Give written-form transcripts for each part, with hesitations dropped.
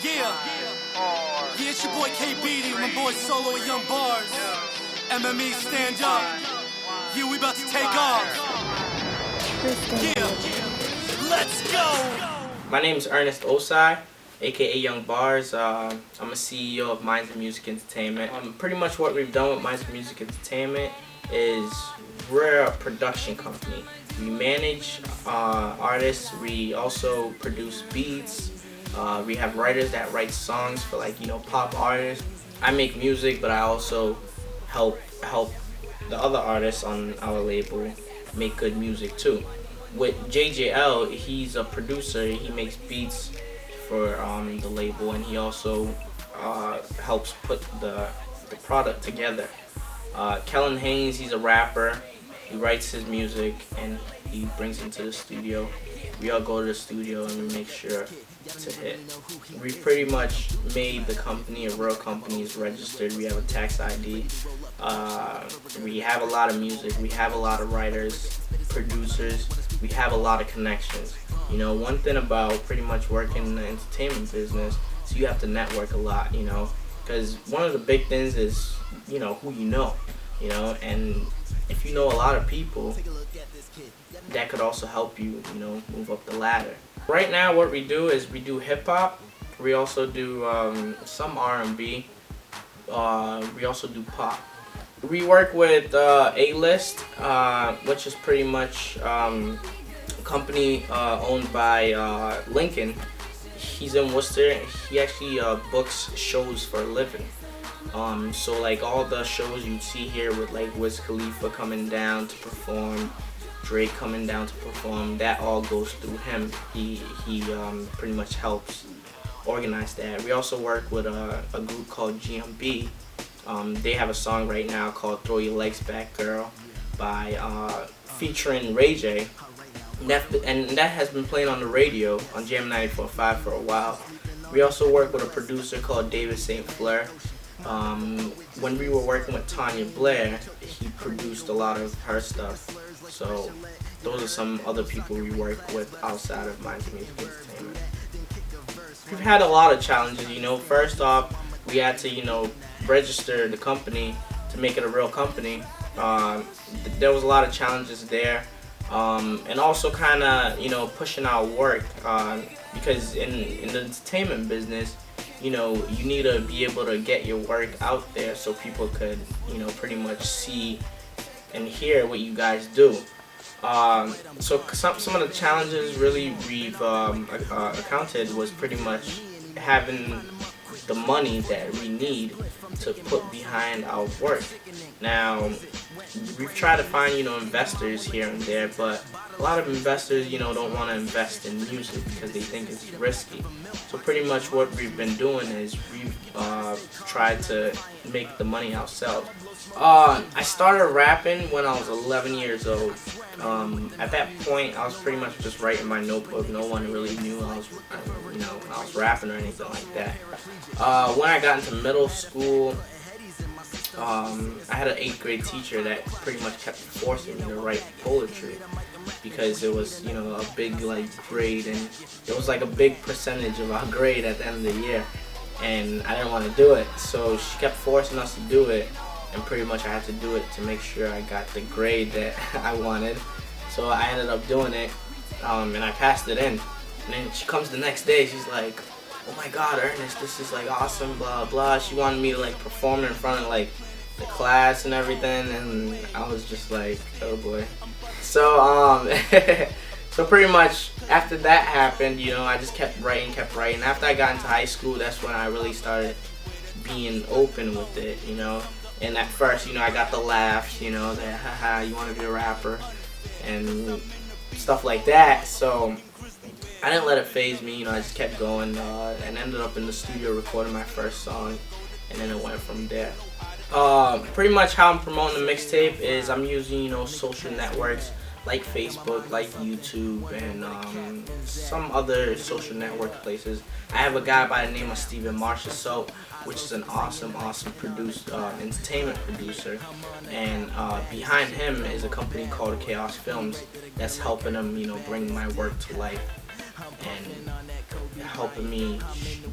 Yeah, yeah, it's your boy KBD, my boy Solo and Young Bars. MME, stand up. Yeah, we about to take off. Yeah, let's go. My name is Ernest Osei, aka Young Bars. I'm a CEO of Minds and Music Entertainment. Pretty much what we've done with Minds and Music Entertainment is we're a production company. We manage artists. We also produce beats. We have writers that write songs for pop artists. I make music, but I also help the other artists on our label make good music too. With JJL, he's a producer. He makes beats for the label, and he also helps put the product together. Kellen Haynes, he's a rapper. He writes his music and he brings it to the studio. We all go to the studio and we make sure to hit. We pretty much made the company a real company. It's registered. We have a tax ID. We have a lot of music. We have a lot of writers, producers. We have a lot of connections. You know, one thing about pretty much working in the entertainment business is you have to network a lot, you know, because one of the big things is, you know, who you know, and if you know a lot of people, that could also help you, move up the ladder. Right now what we do is we do hip hop. We also do some R&B. We also do pop. We work with A-List, which is pretty much a company owned by Lincoln. He's in Worcester. He actually books shows for a living. So like all the shows you see here with like Wiz Khalifa coming down to perform, Drake coming down to perform, that all goes through him. He pretty much helps organize that. We also work with a group called GMB. They have a song right now called "Throw Your Legs Back, Girl" by featuring Ray J. And that has been playing on the radio on Jam 94.5 for a while. We also work with a producer called David St. Fleur. When we were working with Tanya Blair, he produced a lot of her stuff. So those are some other people we work with outside of Minds and Music Entertainment. We've had a lot of challenges, First off, we had to, register the company to make it a real company. There was a lot of challenges there. And also kind of, pushing our work, because in the entertainment business, you need to be able to get your work out there so people could, pretty much see and hear what you guys do. So some of the challenges really we've accounted was pretty much having the money that we need to put behind our work. Now, we've tried to find, investors here and there, but a lot of investors, don't want to invest in music because they think it's risky. So pretty much what we've been doing is we've tried to make the money ourselves. I started rapping when I was 11 years old. At that point, I was pretty much just writing my notebook. No one really knew I was rapping or anything like that. When I got into middle school, I had an 8th grade teacher that pretty much kept forcing me to write poetry because it was, a big grade, and it was like a big percentage of our grade at the end of the year, and I didn't want to do it. So she kept forcing us to do it, and pretty much I had to do it to make sure I got the grade that I wanted. So I ended up doing it, and I passed it in. And then she comes the next day, she's like, "Oh my God, Ernest, this is awesome, blah blah." She wanted me to perform in front of the class and everything, and I was just like, oh boy. So so pretty much after that happened, I just kept writing. After I got into high school, that's when I really started being open with it, And at first, I got the laughs, that haha, you want to be a rapper and stuff like that. So I didn't let it faze me, I just kept going and ended up in the studio recording my first song, and then it went from there. Pretty much how I'm promoting the mixtape is I'm using, social networks like Facebook, like YouTube, and some other social network places. I have a guy by the name of Stephen Marchessault, which is an awesome entertainment producer, and behind him is a company called Chaos Films that's helping him, bring my work to life. And helping me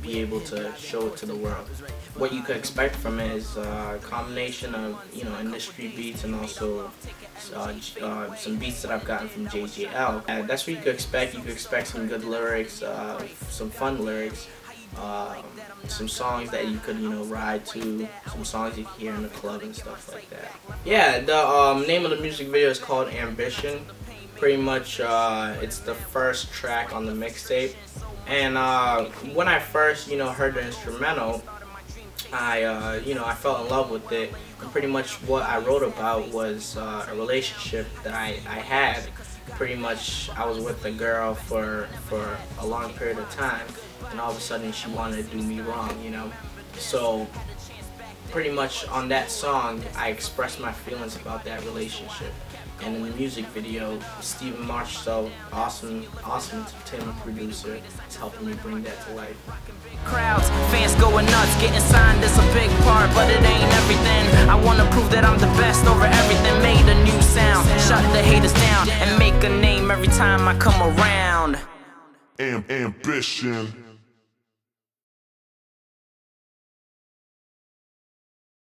be able to show it to the world. What you could expect from it is a combination of, you know, industry beats and also some beats that I've gotten from JJL. That's what you could expect. You could expect some good lyrics, some fun lyrics, some songs that you could, you know, ride to, some songs you can hear in the club and stuff like that. Yeah, the name of the music video is called Ambition. Pretty much, it's the first track on the mixtape. And when I first, you know, heard the instrumental, I fell in love with it. And pretty much what I wrote about was a relationship that I had. Pretty much, I was with a girl for a long period of time, and all of a sudden she wanted to do me wrong, you know. So pretty much on that song, I expressed my feelings about that relationship. And in the music video, Stephen Marchessault, awesome entertainment producer, is helping me bring that to life. Crowds, fans going nuts, getting signed is a big part, but it ain't everything. I wanna prove that I'm the best over everything. Made a new sound, shut the haters down, and make a name every time I come around. Ambition.